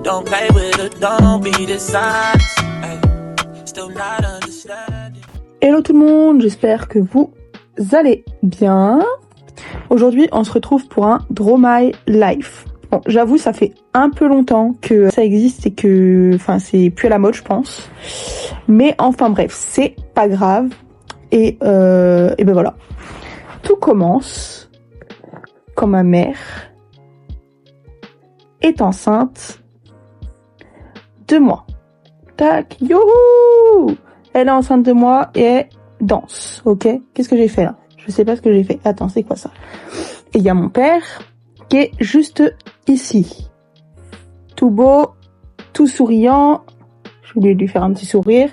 Don't play with it, don't be dishonest. Still not understanding. Hello tout le monde, j'espère que vous allez bien. Aujourd'hui, on se retrouve pour un Draw My Life. Bon, j'avoue, ça fait un peu longtemps que ça existe et que, c'est plus à la mode, je pense. Mais enfin bref, c'est pas grave. Et ben voilà. Tout commence quand ma mère est enceinte de moi. Tac, youhou! Elle est enceinte de moi et elle danse, ok? Qu'est-ce que j'ai fait là? Je sais pas ce que j'ai fait. Attends, c'est quoi ça? Et il y a mon père qui est juste ici. Tout beau, tout souriant. Je voulais lui faire un petit sourire.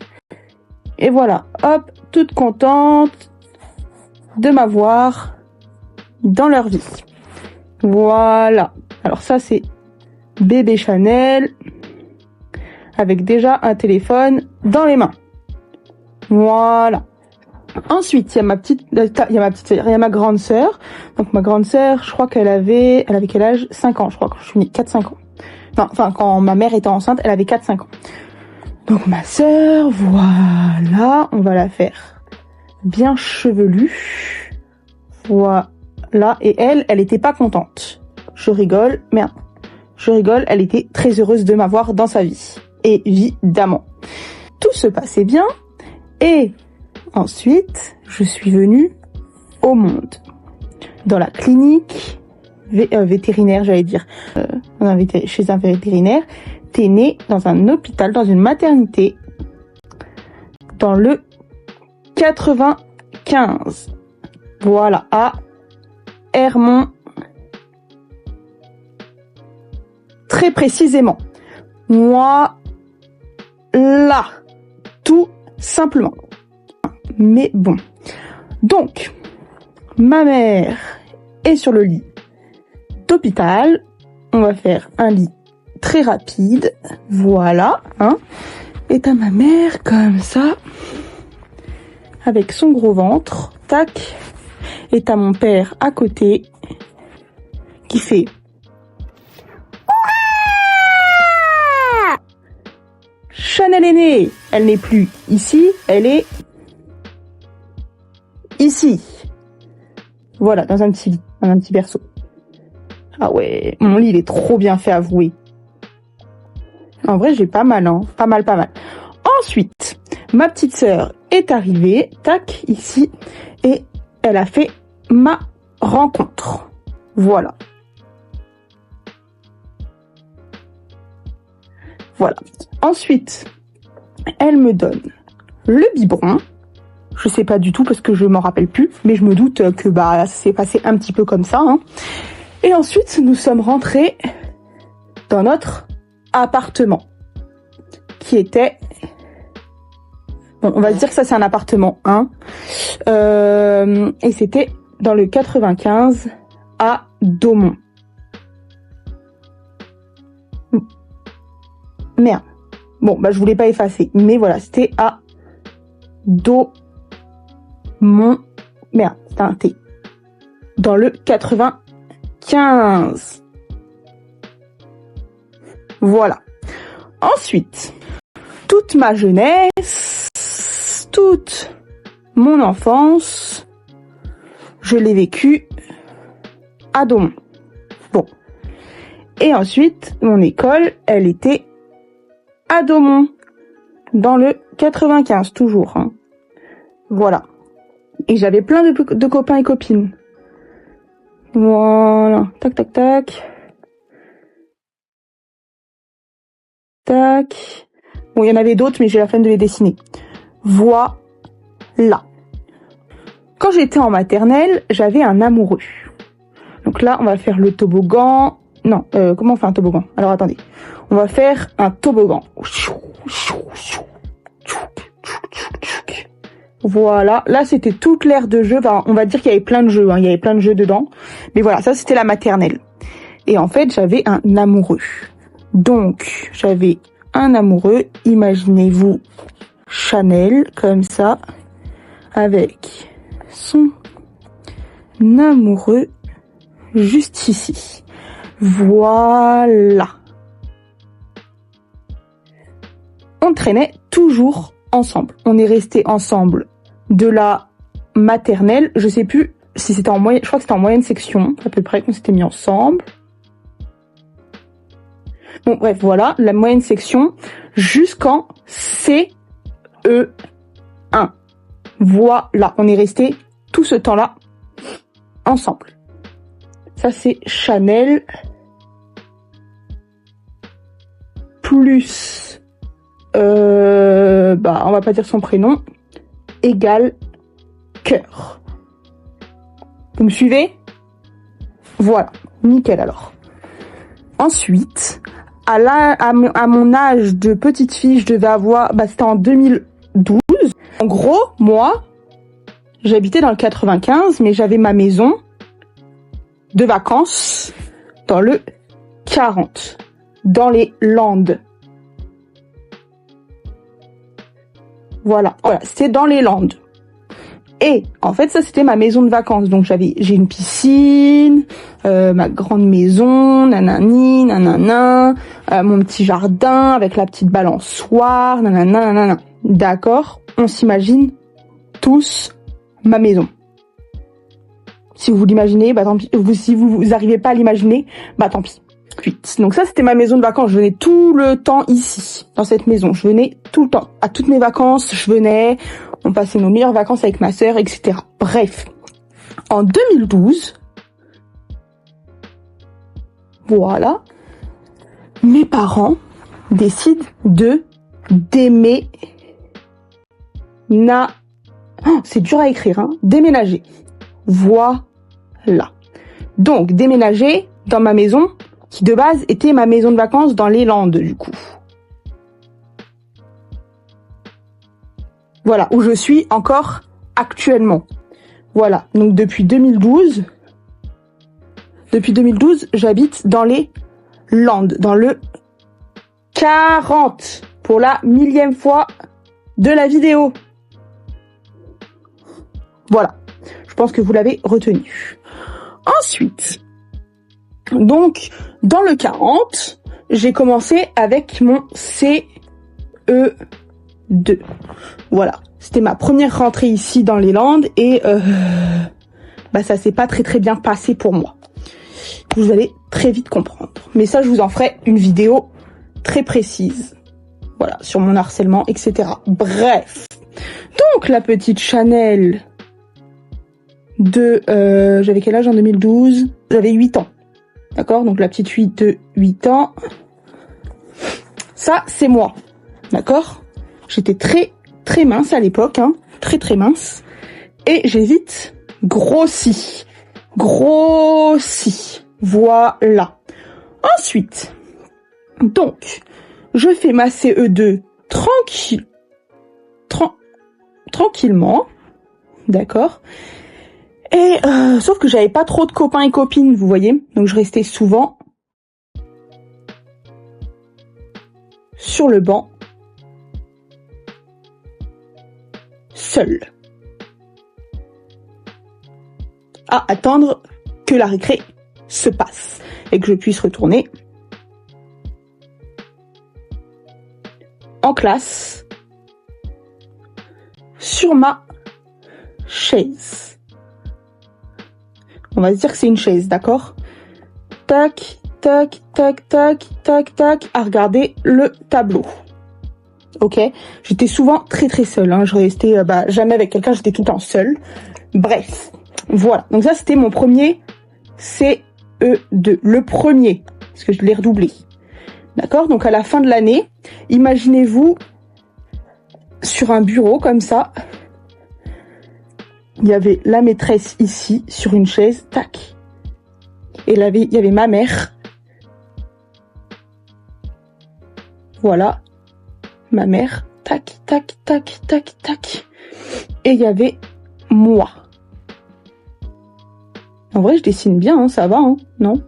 Et voilà, hop, toute contente de m'avoir dans leur vie. Voilà. Alors ça, c'est bébé Chanel avec déjà un téléphone dans les mains. Voilà. Ensuite, il y a ma grande sœur. Donc ma grande sœur, je crois elle avait quel âge? 5 ans, je crois, quand je suis née. 4-5 ans. Non, quand ma mère était enceinte, elle avait 4-5 ans. Donc ma sœur, voilà, on va la faire bien chevelue. Voilà, et elle était pas contente. Je rigole, elle était très heureuse de m'avoir dans sa vie. Évidemment. Tout se passait bien, et ensuite, je suis venue au monde. Dans la clinique vétérinaire, j'allais dire. Chez un vétérinaire. T'es née dans un hôpital, dans une maternité, dans le 95. Voilà, à Hermont. Très précisément. Moi, là. Tout simplement. Mais bon. Donc, ma mère est sur le lit d'hôpital. On va faire un lit très rapide. Voilà. Et t'as ma mère comme ça, avec son gros ventre. Tac. Et t'as mon père à côté qui fait Chanel est née. Elle n'est plus ici, elle est ici. Voilà, dans un petit lit, dans un petit berceau. Ah ouais, mon lit il est trop bien fait, avouer. En vrai, j'ai pas mal, pas mal. Ensuite, ma petite sœur est arrivée, tac, ici, et elle a fait ma rencontre. Voilà. Voilà. Ensuite, elle me donne le biberon. Je sais pas du tout parce que je m'en rappelle plus, mais je me doute que ça s'est passé un petit peu comme ça. Et ensuite, nous sommes rentrés dans notre appartement, qui était... Bon, on va se dire que ça c'est un appartement, et c'était dans le 95 à Daumont. Merde. Bon, je voulais pas effacer, mais voilà, c'était à Daumont. Merde, c'était un T. Dans le 95. Voilà. Ensuite, toute ma jeunesse, toute mon enfance, je l'ai vécue à Daumont. Bon. Et ensuite, mon école, elle était à Daumont, dans le 95, toujours. Voilà. Et j'avais plein de copains et copines. Voilà. Tac, tac, tac. Tac. Bon, il y en avait d'autres, mais j'ai la flemme de les dessiner. Voilà. Quand j'étais en maternelle, j'avais un amoureux. Donc là, on va faire le toboggan. Non, comment on fait un toboggan? Alors attendez. On va faire un toboggan. Voilà. Là, c'était toute l'aire de jeu. Enfin, on va dire qu'il y avait plein de jeux. Il y avait plein de jeux dedans. Mais voilà, ça, c'était la maternelle. Et en fait, j'avais un amoureux. Donc, j'avais un amoureux. Imaginez-vous Chanel, comme ça, avec son amoureux juste ici. Voilà. On traînait toujours ensemble. On est resté ensemble de la maternelle. Je sais plus si c'était en moyenne, je crois que c'était en moyenne section, à peu près, qu'on s'était mis ensemble. Bon, bref, voilà, la moyenne section jusqu'en CE1. Voilà, on est resté tout ce temps-là ensemble. Ça, c'est Chanel plus, on va pas dire son prénom, égale cœur. Vous me suivez? Voilà, nickel alors. Ensuite, à mon âge de petite fille, je devais avoir, c'était en 2012. En gros, moi, j'habitais dans le 95, mais j'avais ma maison de vacances dans le 40, dans les Landes. Voilà, c'était dans les Landes. Et en fait, ça c'était ma maison de vacances. Donc j'ai une piscine, ma grande maison, nanani, nanana, mon petit jardin avec la petite balançoire, nanana, nanana. D'accord, on s'imagine tous ma maison. Si vous l'imaginez, tant pis. Si vous arrivez pas à l'imaginer, tant pis. Donc ça, c'était ma maison de vacances. Je venais tout le temps ici, dans cette maison. Je venais tout le temps. À toutes mes vacances, je venais. On passait nos meilleures vacances avec ma sœur, etc. Bref. En 2012, voilà, mes parents décident de c'est dur à écrire, hein. Déménager. Voilà. Donc, déménager dans ma maison, qui de base était ma maison de vacances dans les Landes, du coup. Voilà, où je suis encore actuellement. Voilà, donc depuis 2012, j'habite dans les Landes, dans le 40, pour la 1000e fois de la vidéo. Voilà, je pense que vous l'avez retenu. Ensuite, donc, dans le 40, j'ai commencé avec mon CE2. Voilà, c'était ma première rentrée ici dans les Landes et ça s'est pas très bien passé pour moi. Vous allez très vite comprendre. Mais ça, je vous en ferai une vidéo très précise. Voilà, sur mon harcèlement, etc. Bref. Donc, la petite Chanel j'avais quel âge en 2012? J'avais 8 ans. D'accord? Donc la petite fille de 8 ans. Ça, c'est moi. D'accord? J'étais très mince à l'époque, hein. Très mince. Et j'ai vite grossi. Voilà. Ensuite, donc, je fais ma CE2 tranquillement. D'accord? Et sauf que j'avais pas trop de copains et copines, vous voyez. Donc je restais souvent sur le banc, seule, à attendre que la récré se passe et que je puisse retourner en classe sur ma chaise. On va se dire que c'est une chaise, d'accord? Tac, tac, tac, tac, tac, tac, à regarder le tableau. Ok? J'étais souvent très seule, hein. Je restais jamais avec quelqu'un, j'étais tout le temps seule. Bref, voilà. Donc ça, c'était mon premier CE2. Le premier, parce que je l'ai redoublé. D'accord? Donc à la fin de l'année, imaginez-vous sur un bureau comme ça. Il y avait la maîtresse ici, sur une chaise, tac. Et là, il y avait ma mère. Voilà. Ma mère, tac, tac, tac, tac, tac. Et il y avait moi. En vrai, je dessine bien, hein, ça va, hein, non?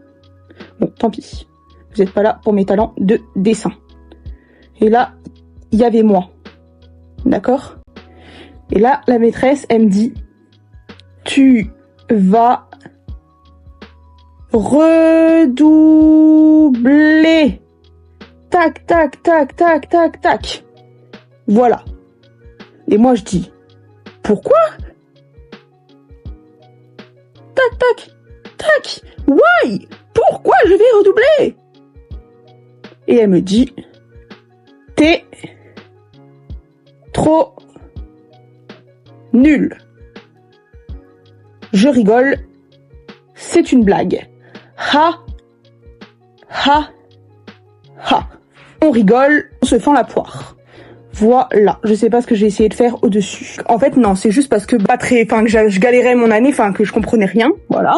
Bon, tant pis. Vous n'êtes pas là pour mes talents de dessin. Et là, il y avait moi. D'accord? Et là, la maîtresse, elle me dit... Tu vas redoubler. Tac, tac, tac, tac, tac, tac. Voilà. Et moi, je dis, pourquoi? Tac, tac, tac. Why? Pourquoi je vais redoubler? Et elle me dit, t'es trop nul. Je rigole. C'est une blague. Ha, ha, ha. On rigole, on se fend la poire. Voilà, je sais pas ce que j'ai essayé de faire au-dessus. En fait, non, c'est juste parce que que je galérais mon année, que je comprenais rien, voilà.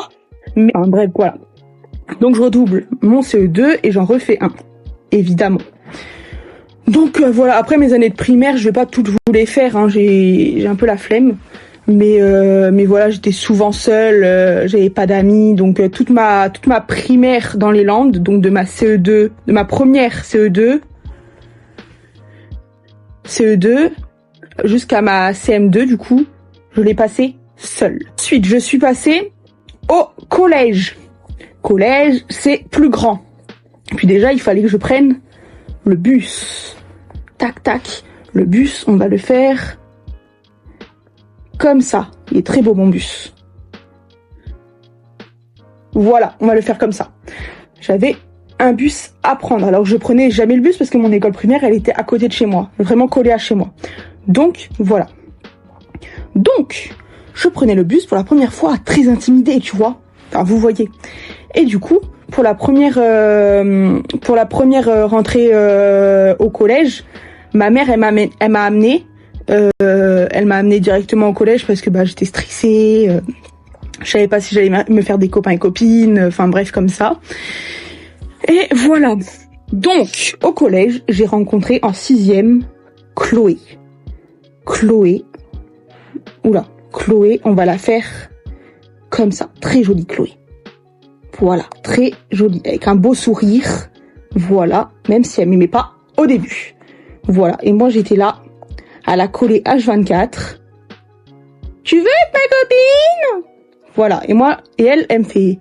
Mais bref, voilà. Donc je redouble mon CE2 et j'en refais un, évidemment. Donc voilà, après mes années de primaire, je vais pas toutes vous les faire, hein, j'ai un peu la flemme. Mais voilà, j'étais souvent seule, j'avais pas d'amis, donc toute ma primaire dans les Landes, donc de ma CE2, de ma première CE2 jusqu'à ma CM2 du coup, je l'ai passée seule. Ensuite, je suis passée au collège. Collège, c'est plus grand. Puis déjà, il fallait que je prenne le bus. Tac tac, le bus, on va le faire comme ça. Il est très beau mon bus. Voilà, on va le faire comme ça. J'avais un bus à prendre. Alors je prenais jamais le bus parce que mon école primaire, elle était à côté de chez moi. Vraiment collée à chez moi. Donc, voilà. Donc, je prenais le bus pour la première fois, très intimidée, tu vois. Enfin, vous voyez. Et du coup, pour la première rentrée au collège, ma mère, elle m'a amenée directement au collège parce que j'étais stressée, je savais pas si j'allais me faire des copains et copines, enfin bref comme ça. Et voilà. Donc au collège, j'ai rencontré en 6e Chloé. Chloé, on va la faire comme ça, très jolie Chloé. Voilà, très jolie, avec un beau sourire. Voilà, même si elle m'aimait pas au début. Voilà, et moi j'étais là à la coller H24. Tu veux être ma copine? Voilà, et elle me fait,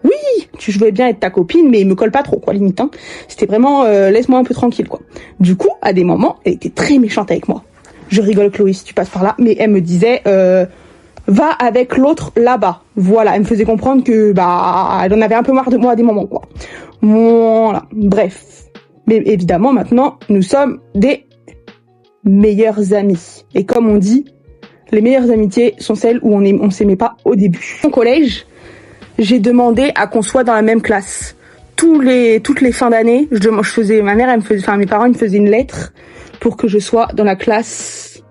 oui, je veux bien être ta copine, mais il me colle pas trop, quoi, limite, hein. C'était vraiment, laisse-moi un peu tranquille, quoi. Du coup, à des moments, elle était très méchante avec moi. Je rigole, Chloé, si tu passes par là, mais elle me disait, va avec l'autre là-bas. Voilà, elle me faisait comprendre que, elle en avait un peu marre de moi à des moments, quoi. Voilà, bref. Mais évidemment, maintenant, nous sommes des meilleurs amis. Et comme on dit, les meilleures amitiés sont celles où on s'aimait pas au début. Au collège, j'ai demandé à qu'on soit dans la même classe. Toutes les fins d'année, mes parents me faisaient une lettre pour que je sois dans la classe.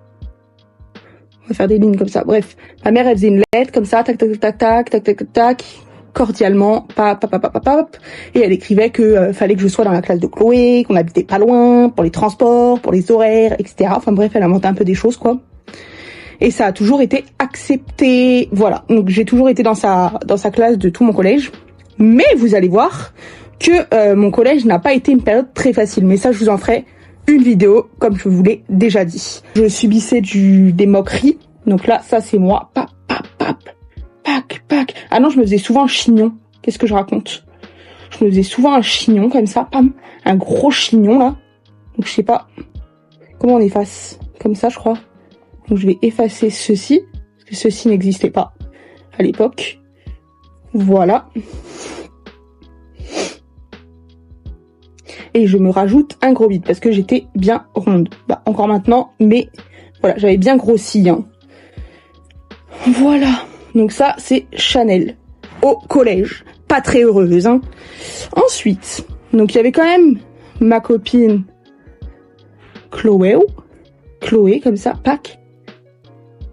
On va faire des lignes comme ça. Bref, ma mère, elle faisait une lettre comme ça, tac, tac, tac, tac, tac, tac, tac, tac, cordialement, et elle écrivait que fallait que je sois dans la classe de Chloé, qu'on habitait pas loin, pour les transports, pour les horaires, etc. Enfin bref, elle inventait un peu des choses, quoi. Et ça a toujours été accepté. Voilà. Donc j'ai toujours été dans sa classe de tout mon collège. Mais vous allez voir que mon collège n'a pas été une période très facile. Mais ça, je vous en ferai une vidéo, comme je vous l'ai déjà dit. Je subissais des moqueries. Donc là, ça c'est moi. Pac. Ah non, je me faisais souvent un chignon. Qu'est-ce que je raconte? Je me faisais souvent un chignon comme ça, pam. Un gros chignon là. Donc je sais pas comment on efface. Comme ça, je crois. Donc je vais effacer ceci, parce que ceci n'existait pas à l'époque. Voilà. Et je me rajoute un gros bide, parce que j'étais bien ronde. Encore maintenant, mais voilà, j'avais bien grossi, hein. Voilà. Donc ça, c'est Chanel. Au collège. Pas très heureuse, hein. Ensuite, donc il y avait quand même ma copine Chloé, comme ça, pack.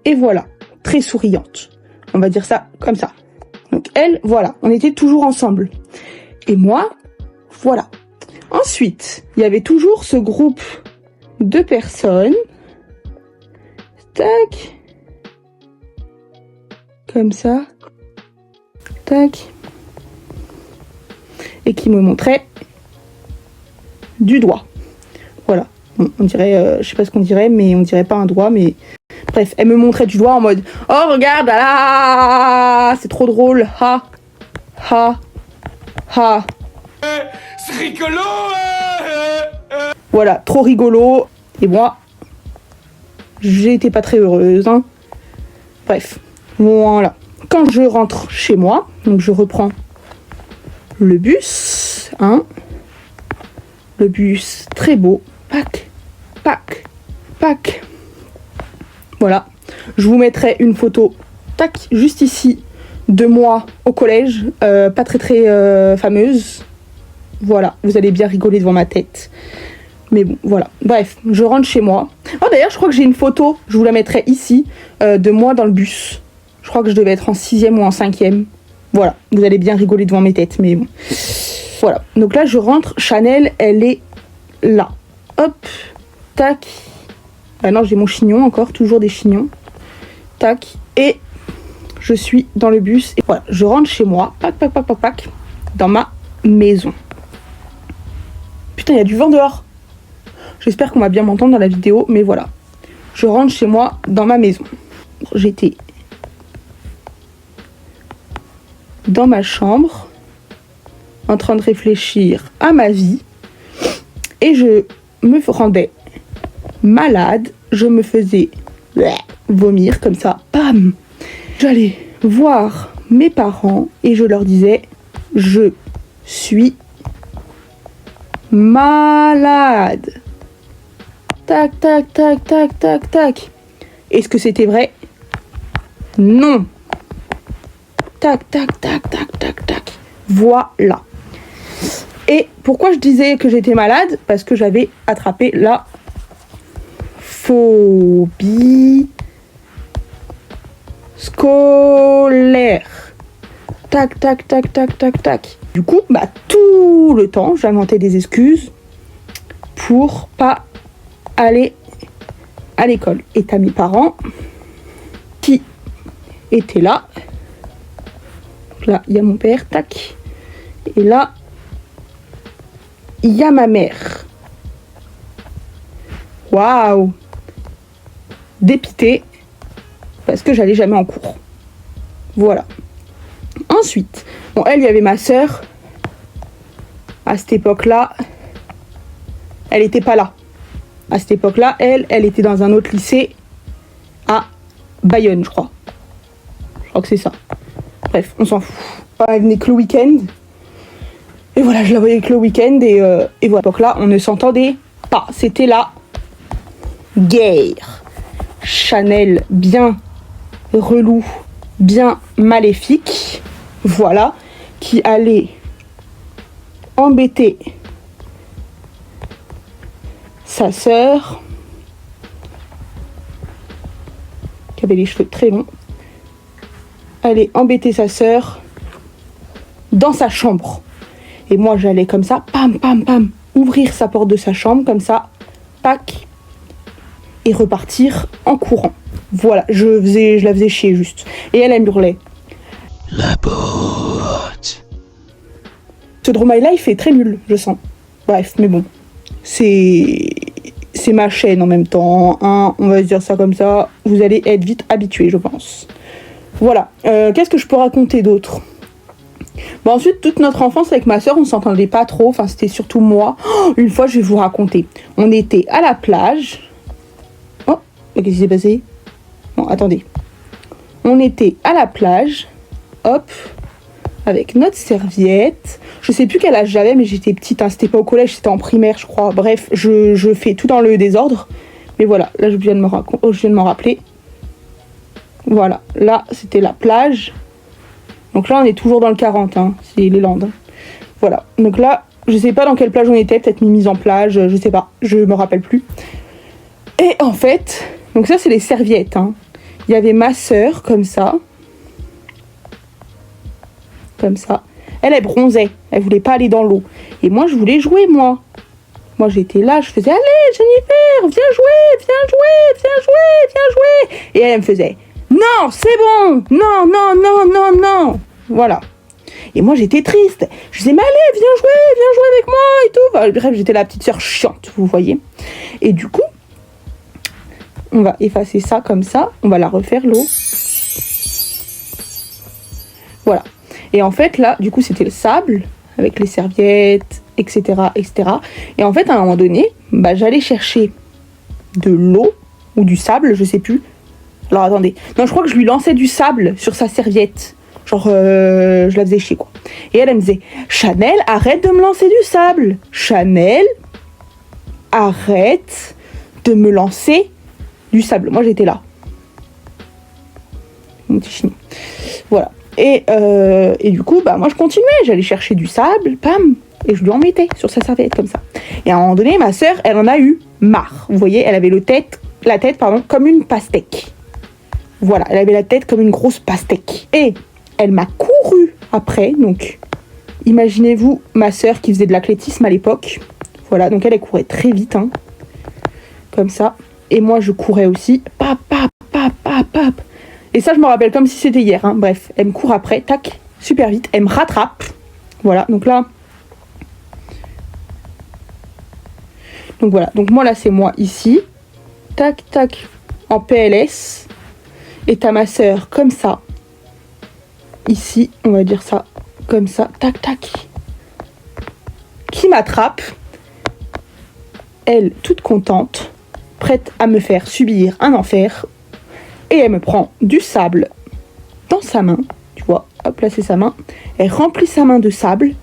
Et voilà, très souriante. On va dire ça comme ça. Donc elle, voilà, on était toujours ensemble. Et moi, voilà. Ensuite, il y avait toujours ce groupe de personnes. Tac. Comme ça. Tac. Et qui me montrait du doigt. Voilà. On dirait, je sais pas ce qu'on dirait, mais on dirait pas un doigt, mais... Bref, elle me montrait du doigt en mode « Oh, regarde, là, c'est trop drôle, ha, ha, Ha. C'est rigolo. Voilà, trop rigolo. Et moi, j'étais pas très heureuse. Hein. Bref, voilà. Quand je rentre chez moi, donc je reprends le bus. Hein. Le bus, très beau. Pac, pac, pac. Voilà. Je vous mettrai une photo, tac, juste ici, de moi au collège. Pas très très fameuse. Voilà, vous allez bien rigoler devant ma tête. Mais bon, voilà. Bref, je rentre chez moi. Oh d'ailleurs, je crois que j'ai une photo, je vous la mettrai ici, de moi dans le bus. Je crois que je devais être en 6e ou en 5e. Voilà, vous allez bien rigoler devant mes têtes, mais bon. Voilà, donc là je rentre, Chanel, elle est là. Hop, tac. Ah non, j'ai mon chignon encore, toujours des chignons. Tac, et je suis dans le bus. Et voilà, je rentre chez moi, pac, pac, pac, pac, pac, dans ma maison. Putain, il y a du vent dehors. J'espère qu'on va bien m'entendre dans la vidéo, mais voilà. Je rentre chez moi dans ma maison. J'étais dans ma chambre, en train de réfléchir à ma vie, et je me rendais malade, je me faisais vomir comme ça, bam. J'allais voir mes parents et je leur disais, je suis malade. Tac, tac, tac, tac, tac, tac. Est-ce que c'était vrai? Non. Tac, tac, tac, tac, tac, tac. Voilà. Et pourquoi je disais que j'étais malade? Parce que j'avais attrapé la phobie scolaire. Tac, tac, tac, tac, tac, tac. Du coup, tout le temps, j'inventais des excuses pour pas aller à l'école. Et t'as mes parents qui étaient là. Là, il y a mon père, tac. Et là, il y a ma mère. Waouh! Dépitée parce que j'allais jamais en cours. Voilà. Ensuite, bon, il y avait ma sœur. À cette époque-là, elle était pas là. À cette époque-là, elle était dans un autre lycée à Bayonne, je crois. Je crois que c'est ça. Bref, on s'en fout. Elle venait que le week-end. Et voilà, je la voyais que le week-end. Et voilà, à cette époque-là, on ne s'entendait pas. C'était la guerre. Chanel, bien relou, bien maléfique. Voilà, qui allait embêter sa sœur, qui avait les cheveux très longs, allait embêter sa sœur dans sa chambre. Et moi, j'allais comme ça, pam, pam, pam, ouvrir sa porte de sa chambre, comme ça, pac, et repartir en courant. Voilà, je la faisais chier juste. Et elle me hurlait. La porte. Ce Draw My Life est très nul, je sens. Bref, mais bon. C'est ma chaîne en même temps, hein, on va se dire ça comme ça. Vous allez être vite habitués, je pense. Voilà. Qu'est-ce que je peux raconter d'autre? Bon, ensuite, toute notre enfance avec ma soeur, on s'entendait pas trop. Enfin, c'était surtout moi. Oh, une fois, je vais vous raconter. On était à la plage. Oh, qu'est-ce qui s'est passé? Non, attendez. On était à la plage. Hop. Avec notre serviette. Je sais plus quel âge j'avais, mais j'étais petite. Hein. C'était pas au collège, c'était en primaire, je crois. Bref, je fais tout dans le désordre. Mais voilà, là, je viens de m'en rappeler. Voilà, là, c'était la plage. Donc là, on est toujours dans le 40, hein. C'est les Landes. Hein. Voilà, donc là, je sais pas dans quelle plage on était. Peut-être mise en plage, je sais pas. Je me rappelle plus. Et en fait, donc ça, c'est les serviettes. Hein. Il y avait ma sœur, comme ça. Comme ça. Elle bronzait. Elle voulait pas aller dans l'eau. Et moi, je voulais jouer, moi. Moi, j'étais là, je faisais, allez, Jennifer, viens jouer, viens jouer, viens jouer, viens jouer. Et elle me faisait, non, c'est bon, non, non, non, non, non. Voilà. Et moi, j'étais triste. Je disais, mais allez, viens jouer avec moi et tout. Enfin, bref, j'étais la petite sœur chiante, vous voyez. Et du coup, on va effacer ça comme ça. On va la refaire, l'eau. Voilà. Et en fait, là, du coup, c'était le sable. avec les serviettes, etc., etc. Et en fait, à un moment donné, bah, j'allais chercher de l'eau ou du sable, je sais plus. Alors attendez, non, je crois que je lui lançais du sable sur sa serviette. Genre, je la faisais chier, quoi. Et elle me disait, Chanel, arrête de me lancer du sable. Chanel, arrête de me lancer du sable. Moi, j'étais là. Mon petit chignon. Voilà. Et du coup, bah, moi, je continuais. J'allais chercher du sable, pam, et je lui en mettais sur sa serviette, comme ça. Et à un moment donné, ma sœur, elle en a eu marre. Vous voyez, elle avait la tête, comme une pastèque. Voilà, elle avait la tête comme une grosse pastèque. Et elle m'a couru après, donc imaginez-vous ma sœur qui faisait de l'athlétisme à l'époque. Voilà, donc elle courait très vite, hein, comme ça. Et moi, je courais aussi. Pap, pap, pap, pap, pap. Et ça, je me rappelle comme si c'était hier, hein. Bref, elle me court après, tac, super vite. Elle me rattrape. Voilà, donc là. Donc voilà, donc moi là, c'est moi ici. Tac, tac, en PLS. Et t'as ma sœur comme ça. Ici, on va dire ça, comme ça, tac, tac. Qui m'attrape. Elle, toute contente, prête à me faire subir un enfer. Et elle me prend du sable dans sa main. Tu vois, hop là, c'est sa main. Elle remplit sa main de sable.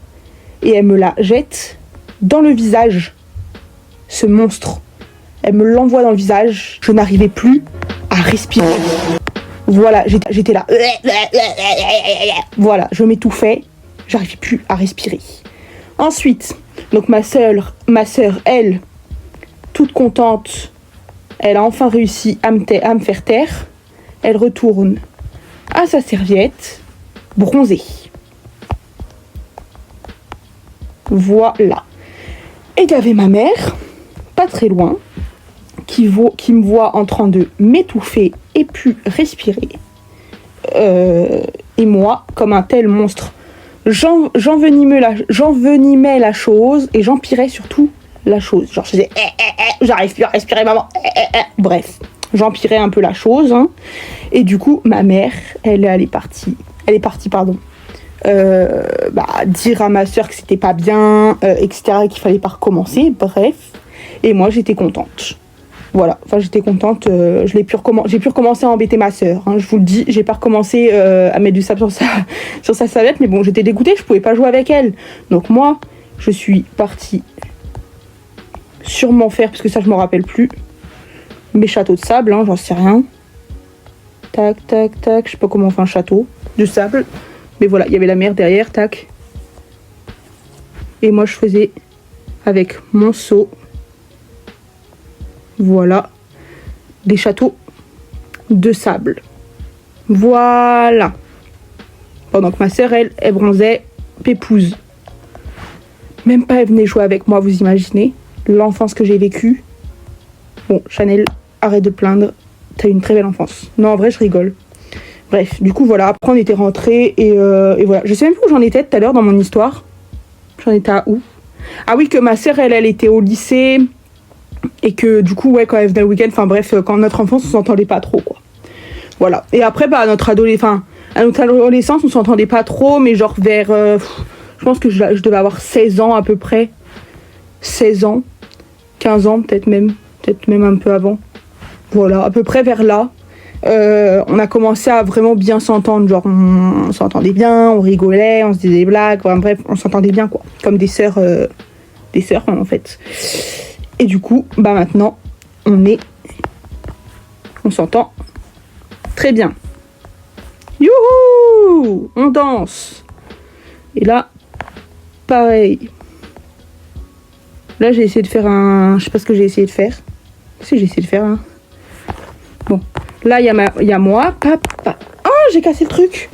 Et elle me la jette dans le visage. Ce monstre. Elle me l'envoie dans le visage. Je n'arrivais plus à respirer. Voilà, j'étais là. Voilà, je m'étouffais. J'arrivais plus à respirer. Ensuite, donc ma sœur, elle, toute contente, elle a enfin réussi à me faire taire. Elle retourne à sa serviette, bronzée. Voilà. Et il y avait ma mère, pas très loin, qui me voit en train de m'étouffer et plus respirer. Et moi, comme un tel monstre, j'envenimais la chose et j'empirais surtout la chose. Genre, je disais, j'arrive plus à respirer, maman. Bref, j'empirais un peu la chose. Hein. Et du coup, ma mère, elle est partie, dire à ma soeur que c'était pas bien, etc., et qu'il fallait pas recommencer. Bref. Et moi, j'étais contente. Voilà, enfin j'étais contente, j'ai pu recommencer à embêter ma sœur, hein, je vous le dis, j'ai pas recommencé à mettre du sable sur sa serviette, mais bon, j'étais dégoûtée, je pouvais pas jouer avec elle. Donc moi, je suis partie sûrement faire, parce que ça je m'en rappelle plus, mes châteaux de sable, hein, j'en sais rien. Tac, tac, tac, je sais pas comment on fait un château de sable, mais voilà, il y avait la mer derrière, tac. Et moi je faisais avec mon seau. Voilà, des châteaux de sable. Voilà. Pendant que ma sœur, elle bronzait pépouze. Même pas elle venait jouer avec moi, vous imaginez l'enfance que j'ai vécue. Bon, Chanel, arrête de plaindre, t'as eu une très belle enfance. Non, en vrai, je rigole. Bref, du coup, voilà, après on était rentrés et voilà. Je sais même plus où j'en étais tout à l'heure dans mon histoire. J'en étais à où? Ah oui, que ma sœur, elle était au lycée. Et que du coup, ouais, quand elle venait le week-end, enfin bref, quand notre enfance, on s'entendait pas trop, quoi. Voilà. Et après, bah, à notre adolescence, on s'entendait pas trop, mais genre vers... je pense que je devais avoir 16 ans à peu près. 16 ans. 15 ans, peut-être même un peu avant. Voilà, à peu près vers là. On a commencé à vraiment bien s'entendre. Genre, on s'entendait bien, on rigolait, on se disait des blagues. Enfin, bref, on s'entendait bien, quoi. Comme des sœurs, en fait. Et du coup, bah maintenant, on s'entend très bien. Youhou! On danse. Et là, pareil. Là, j'ai essayé de faire un... Je sais pas ce que j'ai essayé de faire. Si, j'ai essayé de faire un... Bon. Là, il y a moi. Papa. Oh, j'ai cassé le truc.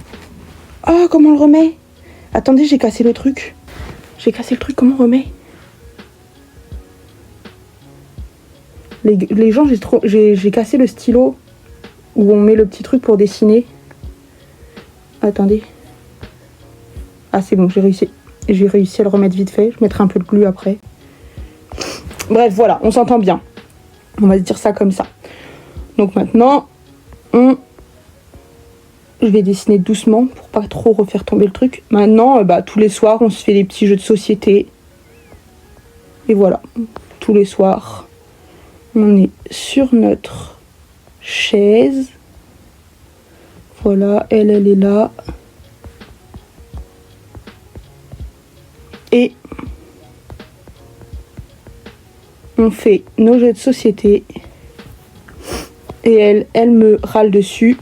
Oh, comment on le remet? Attendez, j'ai cassé le truc. Comment on remet? Les gens, j'ai cassé le stylo où on met le petit truc pour dessiner. Attendez. Ah, c'est bon, j'ai réussi à le remettre vite fait. Je mettrai un peu de glu après. Bref, voilà, on s'entend bien. On va se dire ça comme ça. Donc maintenant, on je vais dessiner doucement pour pas trop refaire tomber le truc. Maintenant, tous les soirs, on se fait des petits jeux de société. Et voilà, tous les soirs, on est sur notre chaise. Voilà, elle est là. Et on fait nos jeux de société. Et elle me râle dessus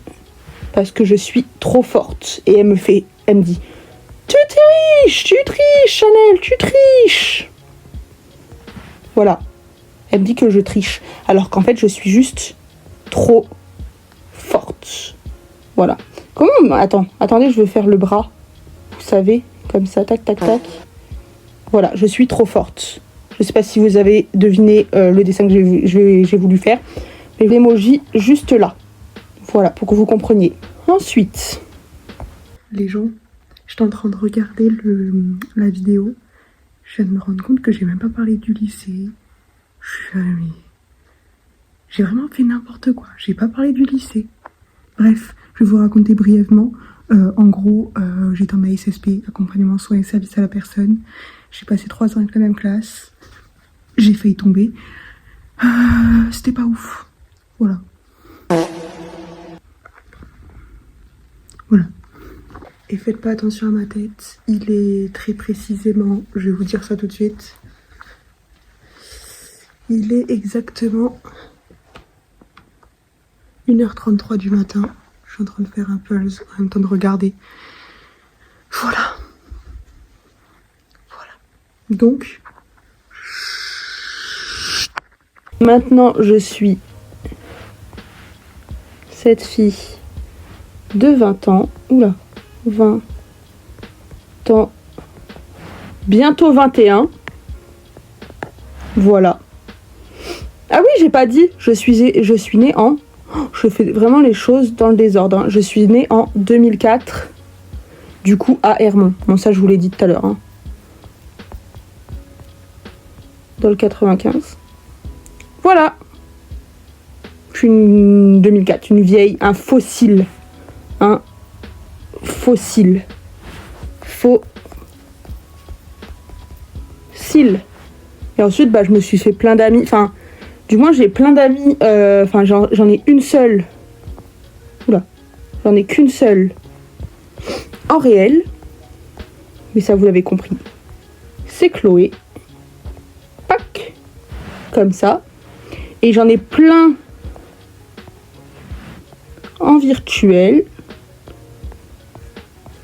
parce que je suis trop forte. Et elle me dit, tu triches, Chanel, tu triches. Voilà. Elle me dit que je triche. Alors qu'en fait, je suis juste trop forte. Voilà. Comment... Attendez, je veux faire le bras. Vous savez, comme ça, tac, tac, tac. Voilà, je suis trop forte. Je sais pas si vous avez deviné le dessin que j'ai voulu faire. Mais l'emoji juste là. Voilà, pour que vous compreniez. Ensuite, les gens, j'étais en train de regarder la vidéo. Je viens de me rendre compte que j'ai même pas parlé du lycée. J'ai vraiment fait n'importe quoi. J'ai pas parlé du lycée. Bref, je vais vous raconter brièvement. En gros, j'étais en ma SSP, accompagnement soins et services à la personne. J'ai passé 3 ans avec la même classe. J'ai failli tomber. C'était pas ouf. Voilà. Voilà. Et faites pas attention à ma tête. Il est très précisément, je vais vous dire ça tout de suite. Il est exactement 1h33 du matin. Je suis en train de faire un pulse en même temps de regarder. Voilà. Voilà. Donc, maintenant je suis cette fille de 20 ans. Oula, 20 ans. Bientôt 21. Voilà. Ah oui, j'ai pas dit. Je suis née en... Je fais vraiment les choses dans le désordre. Hein. Je suis née en 2004. Du coup, à Hermont. Bon, ça, je vous l'ai dit tout à l'heure. Hein. Dans le 95. Voilà. Je suis une 2004. Une vieille. Un fossile. Un fossile. Fossile. Et ensuite, je me suis fait plein d'amis. Enfin... Du moins, j'ai plein d'amis. J'en ai une seule. Oula. J'en ai qu'une seule. En réel. Mais ça, vous l'avez compris. C'est Chloé. Pac. Comme ça. Et j'en ai plein. En virtuel.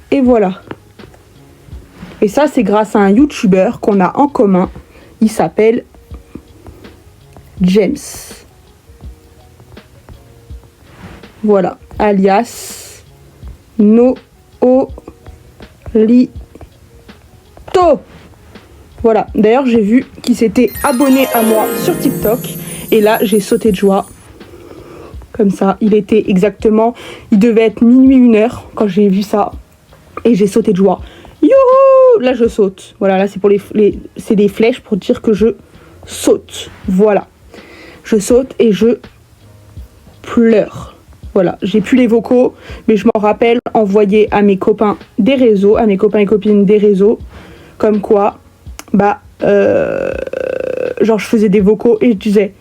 Et voilà. Et ça, c'est grâce à un YouTuber qu'on a en commun. Il s'appelle... James. Voilà, alias Noolito. Voilà, d'ailleurs j'ai vu qu'il s'était abonné à moi sur TikTok et là j'ai sauté de joie. Comme ça, il était exactement, il devait être minuit 1h quand j'ai vu ça et j'ai sauté de joie. Youhou! Là je saute. Voilà, là c'est pour c'est des flèches pour dire que je saute. Voilà. Je saute et je pleure. Voilà, j'ai plus les vocaux, mais je m'en rappelle envoyer à mes copains des réseaux, à mes copains et copines des réseaux, comme quoi, genre je faisais des vocaux et je disais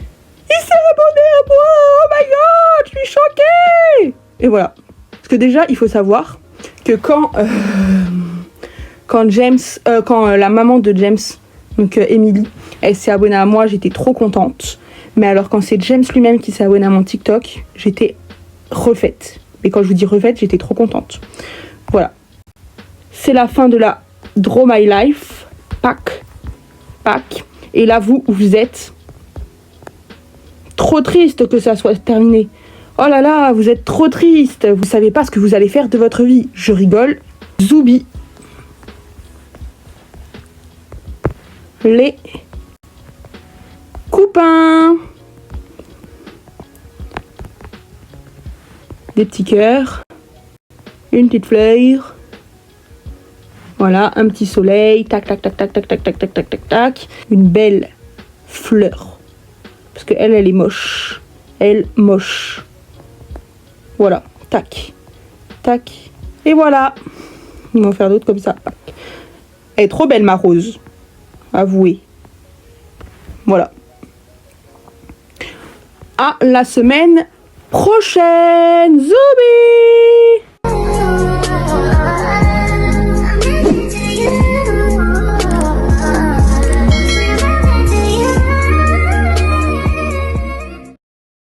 « Il s'est abonné à moi, oh my god, je suis choquée !» Et voilà. Parce que déjà, il faut savoir que quand la maman de James, donc Emily, elle s'est abonnée à moi, j'étais trop contente. Mais alors quand c'est James lui-même qui s'est abonné à mon TikTok, j'étais refaite. Et quand je vous dis refaite, j'étais trop contente. Voilà. C'est la fin de la Draw My Life. Pack. Et là, vous êtes trop triste que ça soit terminé. Oh là là, vous êtes trop triste. Vous savez pas ce que vous allez faire de votre vie. Je rigole. Zoubi. Les copains. Des petits cœurs. Une petite fleur. Voilà, un petit soleil. Tac, tac, tac, tac, tac, tac, tac, tac, tac, tac, tac. Une belle fleur. Parce que elle est moche. Elle, moche. Voilà, tac. Tac. Et voilà. Ils vont faire d'autres comme ça. Elle est trop belle, ma rose. Avouez. Voilà. À la semaine prochaine. Zoubi!